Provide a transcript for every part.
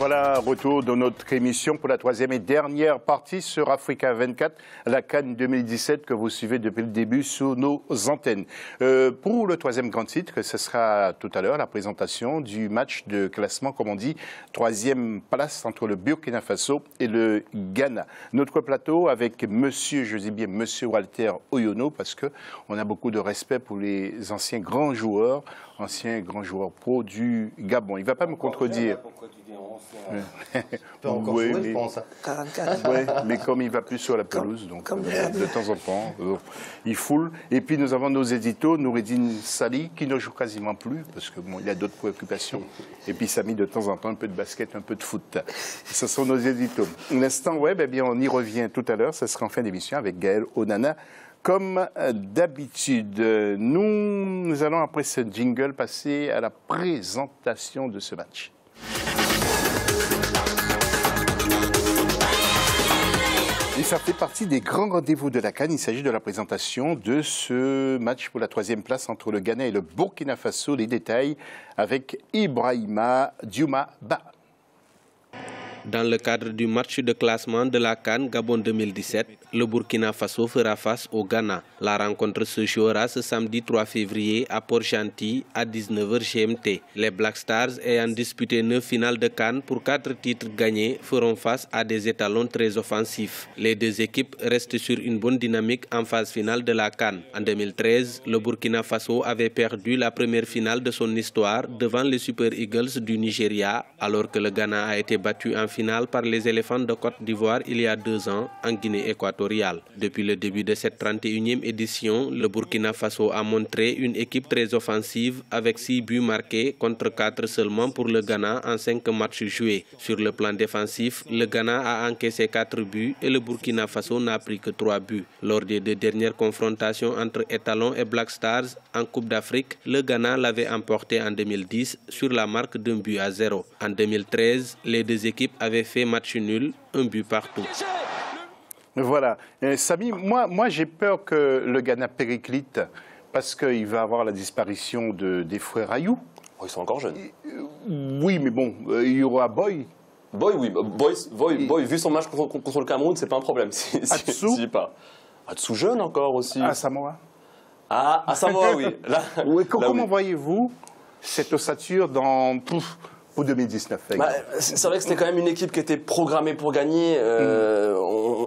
Voilà, retour de notre émission pour la troisième et dernière partie sur Africa 24, la CAN 2017 que vous suivez depuis le début sur nos antennes. Pour le troisième grand titre, ce sera tout à l'heure la présentation du match de classement, comme on dit, troisième place entre le Burkina Faso et le Ghana. Notre plateau avec monsieur, je dis bien monsieur Walter Oyono, parce qu'on a beaucoup de respect pour les anciens grands joueurs pro du Gabon. Il ne va pas me contredire. Oui, mais... je pense. 44. Ouais, mais comme il ne va plus sur la pelouse, donc de temps en temps, il foule. Et puis nous avons nos éditos, Noureddine Sali, qui ne joue quasiment plus, parce que bon, il a d'autres préoccupations. Et puis Samy, de temps en temps, un peu de basket, un peu de foot. Ce sont nos éditos. L'instant web, eh bien, on y revient tout à l'heure. Ce sera en fin d'émission avec Gaël Onana. Comme d'habitude, nous allons, après ce jingle, passer à la présentation de ce match. Et ça fait partie des grands rendez-vous de la CAN. Il s'agit de la présentation de ce match pour la troisième place entre le Ghana et le Burkina Faso. Les détails avec Ibrahima Diouma-Ba. Dans le cadre du match de classement de la CAN Gabon 2017, le Burkina Faso fera face au Ghana. La rencontre se jouera ce samedi 3 février à Port-Gentil à 19h GMT. Les Black Stars ayant disputé 9 finales de CAN pour 4 titres gagnés feront face à des étalons très offensifs. Les deux équipes restent sur une bonne dynamique en phase finale de la CAN. En 2013, le Burkina Faso avait perdu la première finale de son histoire devant les Super Eagles du Nigeria, alors que le Ghana a été battu en finale par les éléphants de Côte d'Ivoire il y a 2 ans en Guinée équatoriale. Depuis le début de cette 31e édition, le Burkina Faso a montré une équipe très offensive avec 6 buts marqués contre 4 seulement pour le Ghana en 5 matchs joués. Sur le plan défensif, le Ghana a encaissé 4 buts et le Burkina Faso n'a pris que 3 buts. Lors des 2 dernières confrontations entre Étalons et Black Stars en Coupe d'Afrique, le Ghana l'avait emporté en 2010 sur la marque d'un but à 0. En 2013, les deux équipes avaient fait match nul, un but partout. Voilà. Samy, moi j'ai peur que le Ghana périclite parce qu'il va avoir la disparition des frères Ayou. Oh, ils sont encore jeunes. Oui, mais bon, il y aura Boy. Boy, oui. Boy, vu son match contre le Cameroun, c'est pas un problème. Atsou pas. Atsou jeune encore aussi. Asamoah. Ah, Asamoah, oui. Là, comment voyez-vous cette ossature pour 2019 c'est vrai que c'était quand même une équipe qui était programmée pour gagner.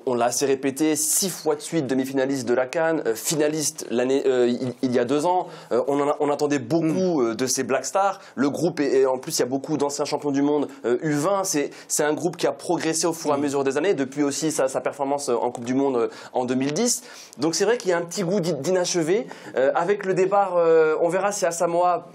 On l'a assez répété, 6 fois de suite demi-finaliste de la CAN, finaliste il y a 2 ans. On attendait beaucoup de ces Black Stars. Le groupe, en plus, il y a beaucoup d'anciens champions du monde U20. C'est un groupe qui a progressé au fur et à mesure des années, depuis aussi sa performance en Coupe du Monde en 2010. Donc c'est vrai qu'il y a un petit goût d'inachevé. Avec le départ, on verra si Asamoah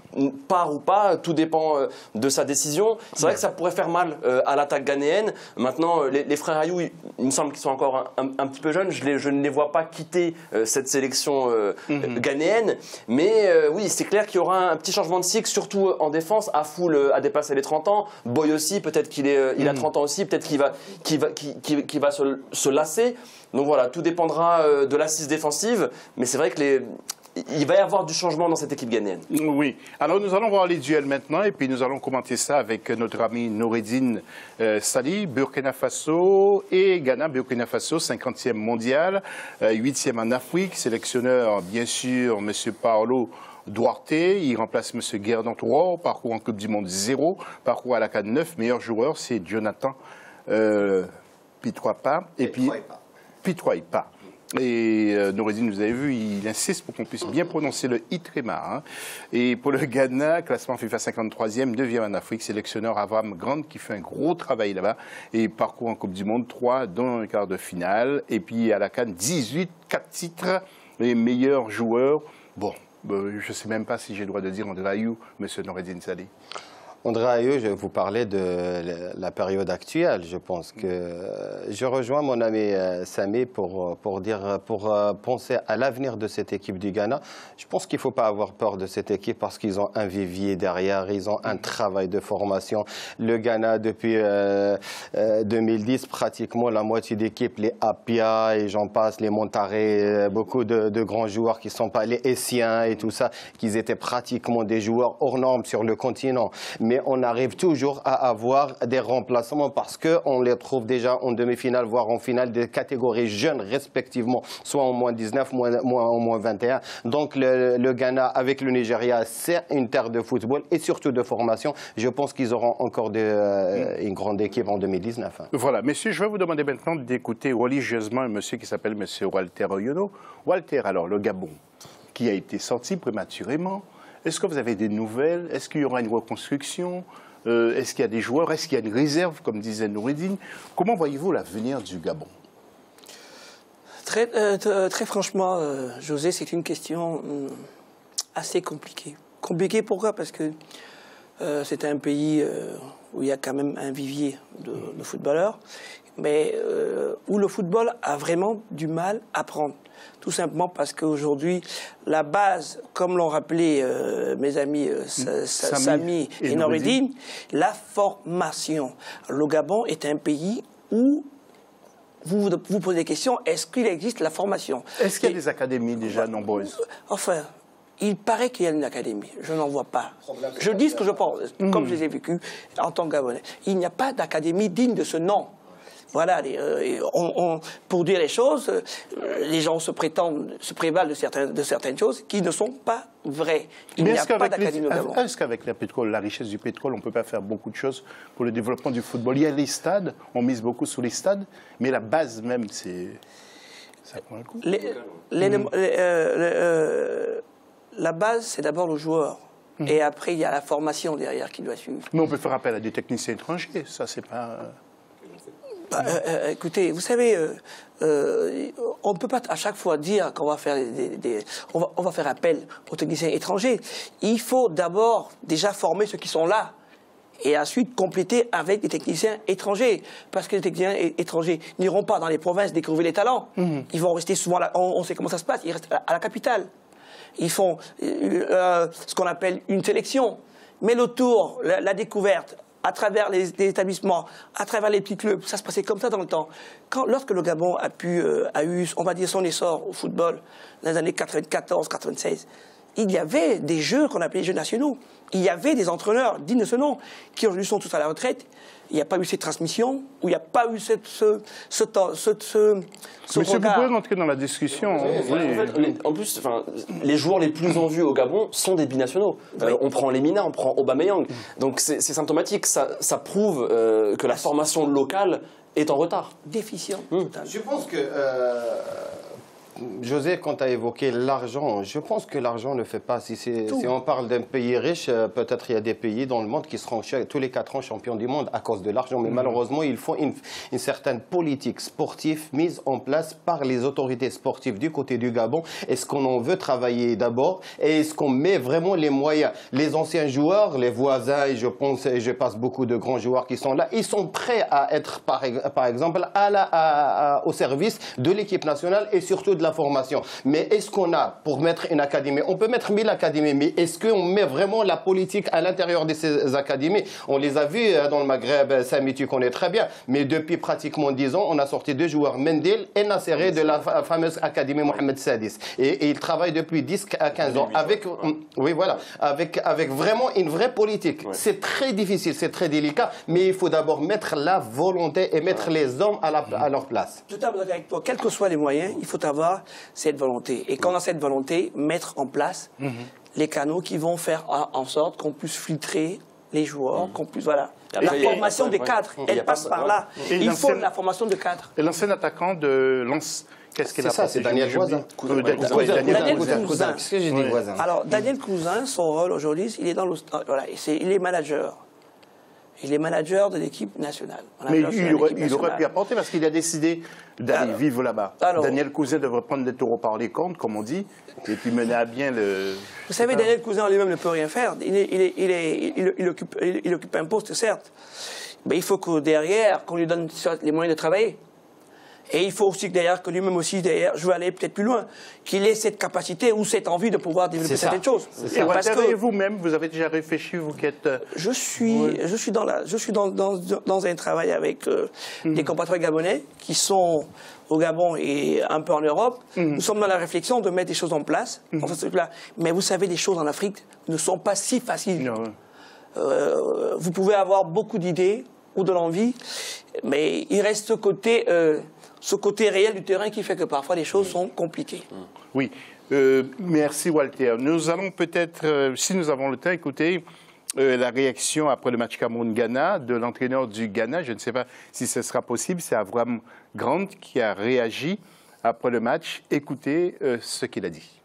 part ou pas. Tout dépend de sa décision. C'est vrai que ça pourrait faire mal à l'attaque ghanéenne. Maintenant, les frères Ayou, il me semble qu'ils sont encore un petit peu jeunes. Je ne les vois pas quitter cette sélection ghanéenne. Mais oui, c'est clair qu'il y aura un petit changement de cycle, surtout en défense. Afoul a dépassé les 30 ans. Boy aussi, peut-être qu'il a 30 ans aussi. Peut-être qu'il va se lasser. Donc voilà, tout dépendra de l'assise défensive. Mais c'est vrai que il va y avoir du changement dans cette équipe ghanéenne. Oui. Alors nous allons voir les duels maintenant et puis nous allons commenter ça avec notre ami Noureddine Sali, Burkina Faso et Ghana. Burkina Faso, 50e mondial, 8e en Afrique. Sélectionneur, bien sûr, M. Paolo Duarte. Il remplace M. Gerdon 3, parcours en Coupe du Monde 0, parcours à la CAN 9. Meilleur joueur, c'est Jonathan Pitroipa. Pitroipa. Et Noureddine, vous avez vu, il insiste pour qu'on puisse bien prononcer le Itrema. Et pour le Ghana, classement FIFA 53e, 9e en Afrique, sélectionneur Avram Grant qui fait un gros travail là-bas. Et parcours en Coupe du Monde, 3 dans un quart de finale. Et puis à la CAN, 18, 4 titres, les meilleurs joueurs. Bon, je ne sais même pas si j'ai le droit de dire André Ayou, M. Noureddine Sali. André Ayou, je vais vous parler de la période actuelle. Je pense que je rejoins mon ami Samy pour penser à l'avenir de cette équipe du Ghana. Je pense qu'il ne faut pas avoir peur de cette équipe parce qu'ils ont un vivier derrière, ils ont un travail de formation. Le Ghana, depuis 2010, pratiquement la moitié d'équipe, les Apia et j'en passe, les Montaré, beaucoup de grands joueurs qui ne sont pas les Essiens et tout ça, qu'ils étaient pratiquement des joueurs hors normes sur le continent. mais on arrive toujours à avoir des remplacements parce qu'on les trouve déjà en demi-finale, voire en finale des catégories jeunes respectivement, soit en moins 19, en moins 21. Donc le Ghana avec le Nigeria, c'est une terre de football et surtout de formation. Je pense qu'ils auront encore une grande équipe en 2019. Voilà, messieurs, je vais vous demander maintenant d'écouter religieusement un monsieur qui s'appelle monsieur Walter Oyono. Walter, alors le Gabon, qui a été sorti prématurément, est-ce que vous avez des nouvelles? Est-ce qu'il y aura une reconstruction? Est-ce qu'il y a des joueurs? Est-ce qu'il y a une réserve, comme disait Noureddine? Comment voyez-vous l'avenir du Gabon? Très franchement, José, c'est une question assez compliquée. Compliquée pourquoi? Parce que c'est un pays où il y a quand même un vivier de footballeurs, mais où le football a vraiment du mal à prendre. Tout simplement parce qu'aujourd'hui, la base, comme l'ont rappelé mes amis Samy et Noureddine, la formation. Le Gabon est un pays où vous posez des questions, est-ce qu'il existe la formation? Est-ce qu'il y a des académies déjà nombreuses? Enfin, il paraît qu'il y a une académie. Je n'en vois pas. Je dis ce que je pense, comme je les ai vécus en tant que Gabonais. Il n'y a pas d'académie digne de ce nom. Voilà, pour dire les choses, les gens se prévalent de certaines choses qui ne sont pas vraies. Il n'y a pas d'académie au Gabon. Est-ce qu'avec la richesse du pétrole, on ne peut pas faire beaucoup de choses pour le développement du football? Il y a les stades, on mise beaucoup sur les stades, mais la base même, ça prend un coup. La base, c'est d'abord le joueur. Et après, il y a la formation derrière qui doit suivre. Mais on peut faire appel à des techniciens étrangers, ça c'est pas... Écoutez, vous savez, on ne peut pas à chaque fois dire qu'on va faire on va faire appel aux techniciens étrangers. Il faut d'abord déjà former ceux qui sont là et ensuite compléter avec des techniciens étrangers. Parce que les techniciens étrangers n'iront pas dans les provinces découvrir les talents. Ils vont rester souvent là. On sait comment ça se passe. Ils restent à la capitale. Ils font ce qu'on appelle une sélection. Mais le tour, la découverte, à travers les établissements, à travers les petits clubs, ça se passait comme ça dans le temps. Lorsque le Gabon a eu, on va dire, son essor au football, dans les années 94-96, il y avait des jeux qu'on appelait les jeux nationaux. Il y avait des entraîneurs dignes de ce nom, qui aujourd'hui sont tous à la retraite. Il n'y a pas eu cette transmission, où il n'y a pas eu ce Monsieur, regard. vous pouvez rentrer dans la discussion. En plus, les joueurs les plus en vue au Gabon sont des binationaux. On prend Lemina, on prend Aubameyang. Donc c'est symptomatique. Ça prouve que la formation locale est en retard. Déficient. Je pense que... José, quand tu as évoqué l'argent, je pense que l'argent ne fait pas. Si on parle d'un pays riche, peut-être il y a des pays dans le monde qui seront tous les 4 ans champions du monde à cause de l'argent. Mais malheureusement, il faut une certaine politique sportive mise en place par les autorités sportives du côté du Gabon. Est-ce qu'on en veut travailler d'abord? Et est-ce qu'on met vraiment les moyens? Les anciens joueurs, les voisins, et je pense, et je passe beaucoup de grands joueurs qui sont là, ils sont prêts à être, par exemple, au service de l'équipe nationale et surtout de la formation. Mais est-ce qu'on a, pour mettre une académie, on peut mettre 1000 académies, mais est-ce qu'on met vraiment la politique à l'intérieur de ces académies? On les a vus dans le Maghreb, Samy, tu connais très bien, mais depuis pratiquement 10 ans, on a sorti 2 joueurs, Mendel et Nasseré, de la fameuse académie Mohamed Sadis. Et ils travaillent depuis 10 à 15 ans avec vraiment une vraie politique. Ouais. C'est très difficile, c'est très délicat, mais il faut d'abord mettre la volonté et mettre les hommes à leur place. Tout à fait avec toi. Quels que soient les moyens, il faut avoir cette volonté. Et quand on a cette volonté, mettre en place les canaux qui vont faire en sorte qu'on puisse filtrer les joueurs, qu'on puisse, voilà. La formation des cadres, elle passe par là. Il faut la formation de cadres. Et l'ancien attaquant de Lens, qu'est-ce qu'il a fait? C'est Daniel Cousin. Daniel Cousin. Qu'est-ce que j'ai dit, Cousin? Alors, Daniel Cousin, son rôle aujourd'hui, il est dans il est manager. Il est manager de l'équipe nationale. Mais il aurait pu apporter parce qu'il a décidé d'aller vivre là-bas. Daniel Cousin devrait prendre des taureaux par les cornes, comme on dit, et puis mener à bien le... Vous savez, Daniel Cousin en lui-même ne peut rien faire. Il occupe un poste, certes. Mais il faut que derrière, qu'on lui donne les moyens de travailler. Et il faut aussi que derrière, que lui-même aussi, derrière, je veux aller peut-être plus loin, qu'il ait cette capacité ou cette envie de pouvoir développer certaines choses. Et parce que vous-même, vous avez déjà réfléchi, vous qui êtes... Je suis dans un travail avec des compatriotes gabonais qui sont au Gabon et un peu en Europe. Nous sommes dans la réflexion de mettre des choses en place. Mais vous savez, les choses en Afrique ne sont pas si faciles. vous pouvez avoir beaucoup d'idées ou de l'envie, mais il reste ce côté réel du terrain qui fait que parfois les choses sont compliquées. Oui, merci Walter. Nous allons peut-être, si nous avons le temps, écouter la réaction après le match Cameroun-Ghana de l'entraîneur du Ghana. Je ne sais pas si ce sera possible, c'est Avram Grant qui a réagi après le match. Écoutez ce qu'il a dit.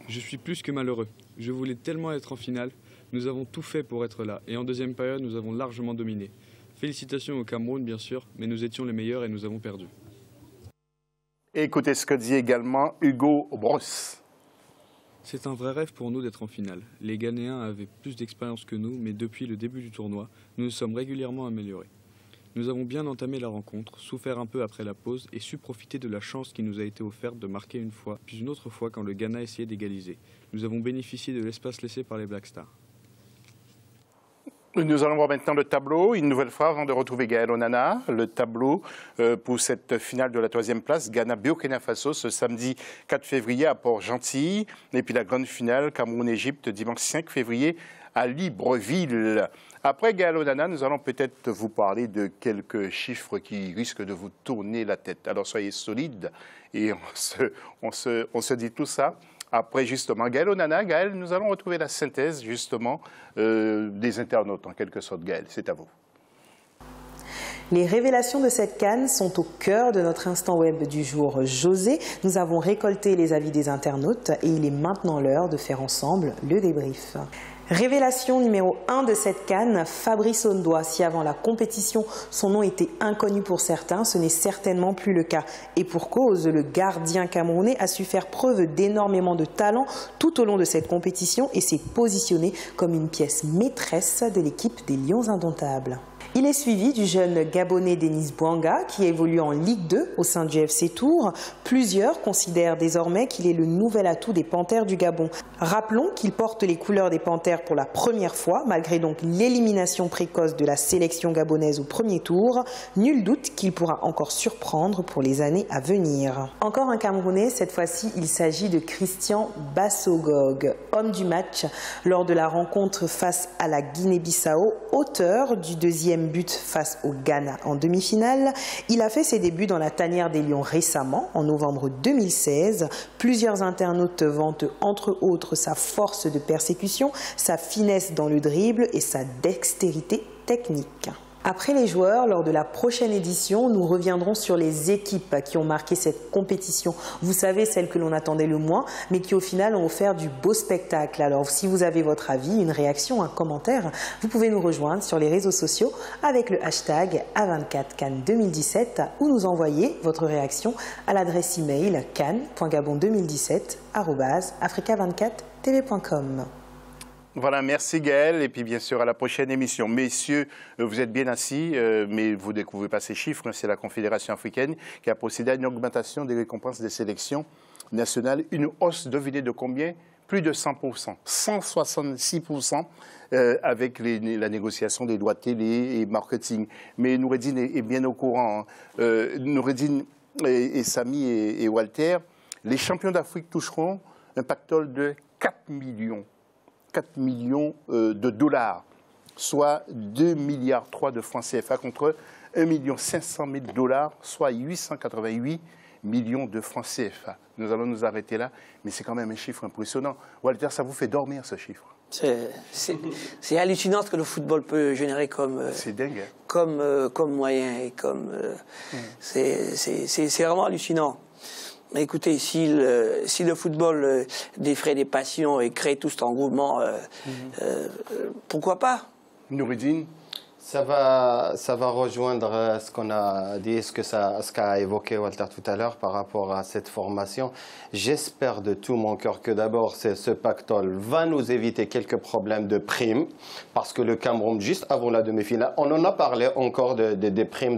Je suis plus que malheureux. Je voulais tellement être en finale. Nous avons tout fait pour être là. Et en deuxième période, nous avons largement dominé. Félicitations au Cameroun, bien sûr, mais nous étions les meilleurs et nous avons perdu. Écoutez ce que dit également Hugo Bross. C'est un vrai rêve pour nous d'être en finale. Les Ghanéens avaient plus d'expérience que nous, mais depuis le début du tournoi, nous nous sommes régulièrement améliorés. Nous avons bien entamé la rencontre, souffert un peu après la pause et su profiter de la chance qui nous a été offerte de marquer une fois, puis une autre fois quand le Ghana essayait d'égaliser. Nous avons bénéficié de l'espace laissé par les Black Stars. Nous allons voir maintenant le tableau, une nouvelle fois avant de retrouver Gaël Onana. Le tableau pour cette finale de la 3e place, Ghana-Burkina Faso, ce samedi 4 février à Port-Gentil. Et puis la grande finale, Cameroun-Égypte, dimanche 5 février à Libreville. Après Gaël Onana, nous allons peut-être vous parler de quelques chiffres qui risquent de vous tourner la tête. Alors soyez solides et on se dit tout ça. Après, justement, Gaël Onana, Gaël, nous allons retrouver la synthèse, justement, des internautes, en quelque sorte. Gaël, c'est à vous. Les révélations de cette CAN sont au cœur de notre instant web du jour. José, nous avons récolté les avis des internautes et il est maintenant l'heure de faire ensemble le débrief. Révélation numéro 1 de cette CAN, Fabrice Ondoa. Si avant la compétition, son nom était inconnu pour certains, ce n'est certainement plus le cas. Et pour cause, le gardien camerounais a su faire preuve d'énormément de talent tout au long de cette compétition et s'est positionné comme une pièce maîtresse de l'équipe des Lions indomptables. Il est suivi du jeune Gabonais Denis Bouanga qui évolue en Ligue 2 au sein du FC Tours. Plusieurs considèrent désormais qu'il est le nouvel atout des Panthères du Gabon. Rappelons qu'il porte les couleurs des Panthères pour la première fois, malgré donc l'élimination précoce de la sélection gabonaise au premier tour. Nul doute qu'il pourra encore surprendre pour les années à venir. Encore un Camerounais, cette fois-ci il s'agit de Christian Bassogog, homme du match lors de la rencontre face à la Guinée-Bissau, auteur du deuxième but face au Ghana en demi-finale. Il a fait ses débuts dans la tanière des Lions récemment, en novembre 2016. Plusieurs internautes vantent entre autres sa force de persécution, sa finesse dans le dribble et sa dextérité technique. Après les joueurs, lors de la prochaine édition, nous reviendrons sur les équipes qui ont marqué cette compétition. Vous savez, celles que l'on attendait le moins, mais qui au final ont offert du beau spectacle. Alors si vous avez votre avis, une réaction, un commentaire, vous pouvez nous rejoindre sur les réseaux sociaux avec le hashtag A24CAN2017 ou nous envoyer votre réaction à l'adresse email can.gabon2017@africa24tv.com. Voilà, merci Gaël, et puis bien sûr à la prochaine émission. Messieurs, vous êtes bien assis, mais vous ne découvrez pas ces chiffres. C'est la Confédération africaine qui a procédé à une augmentation des récompenses des sélections nationales. Une hausse, devinez de combien? Plus de 100%, 166% avec la négociation des droits télé et marketing. Mais Noureddine est bien au courant. Noureddine et Samy et Walter, les champions d'Afrique toucheront un pactole de 4 millions de dollars, soit 2,3 milliards de francs CFA contre 1,5 million de dollars, soit 888 millions de francs CFA. Nous allons nous arrêter là, mais c'est quand même un chiffre impressionnant. Walter, ça vous fait dormir ce chiffre? C'est hallucinant ce que le football peut générer comme, c'est dingue, hein? comme moyen. Et c'est vraiment hallucinant. Mais écoutez, si le football défraie des passions et crée tout cet engouement, pourquoi pas? Noureddine? Ça va rejoindre ce qu'on a dit, ce qu'a évoqué Walter tout à l'heure par rapport à cette formation. J'espère de tout mon cœur que d'abord ce pactole va nous éviter quelques problèmes de primes, parce que le Cameroun, juste avant la demi-finale, on en a parlé encore des primes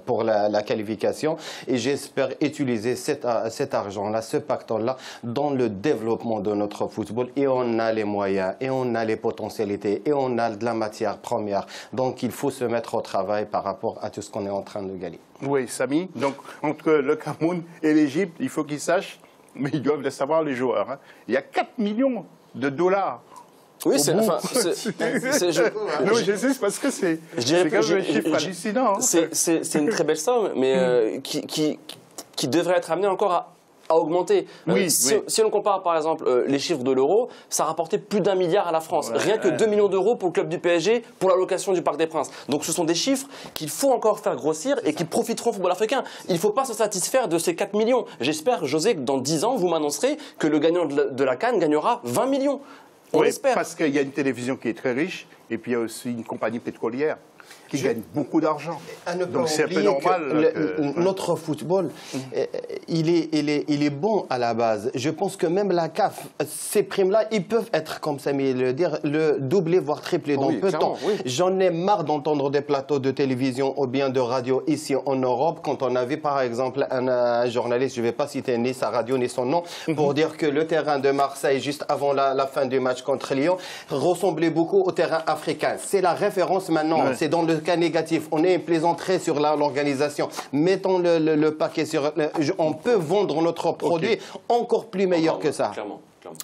pour la qualification, et j'espère utiliser cet argent-là, ce pactole-là, dans le développement de notre football. Et on a les moyens, et on a les potentialités, et on a de la matière première. Donc il faut se mettre au travail par rapport à tout ce qu'on est en train de gagner. Oui, Samy. Donc entre le Cameroun et l'Égypte, il faut qu'ils sachent, mais ils doivent le savoir les joueurs, hein. Il y a 4 millions de dollars Oui, c'est. bout. Enfin, Non, je sais, c'est parce que c'est quand même un chiffre hallucinant. Hein. C'est une très belle somme, mais qui devrait être amenée encore à augmenter. Si on compare par exemple les chiffres de l'euro, ça rapportait plus d'1 milliard à la France. Rien que 2 millions d'euros pour le club du PSG, pour la location du Parc des Princes. Donc ce sont des chiffres qu'il faut encore faire grossir et qui profiteront au football africain. Il ne faut pas se satisfaire de ces 4 millions. J'espère, José, que dans 10 ans, vous m'annoncerez que le gagnant de la CAN gagnera 20 millions. On l'espère. Parce qu'il y a une télévision qui est très riche et puis il y a aussi une compagnie pétrolière qui gagne beaucoup d'argent. Donc c'est un peu normal. Notre football, il est bon à la base. Je pense que même la CAF, ces primes-là, ils peuvent être, comme Samy le dire, le doubler, voire tripler dans peu de temps. Oui. J'en ai marre d'entendre des plateaux de télévision ou bien de radio ici en Europe, quand on avait par exemple un journaliste, je ne vais pas citer ni sa radio ni son nom, pour dire que le terrain de Marseille, juste avant la fin du match contre Lyon, ressemblait beaucoup au terrain africain. C'est la référence maintenant. Ouais. C'est dans le cas négatif. On est plaisanterie sur l'organisation. Mettons le paquet sur... on peut vendre notre produit encore plus meilleur que ça. Clairement.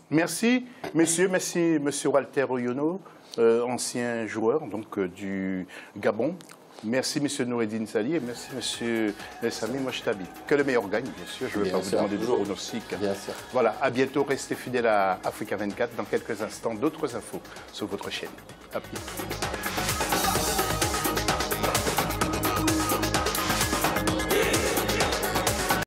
Merci, messieurs. Merci, monsieur Walter Oyono, ancien joueur donc, du Gabon. Merci, monsieur Noureddine Sali, et merci, monsieur Samy Mouchtabi. Que le meilleur gagne, bien sûr. Je ne vais pas vous demander de pronostic. Voilà, à bientôt. Restez fidèles à Africa 24. Dans quelques instants, d'autres infos sur votre chaîne. À plus.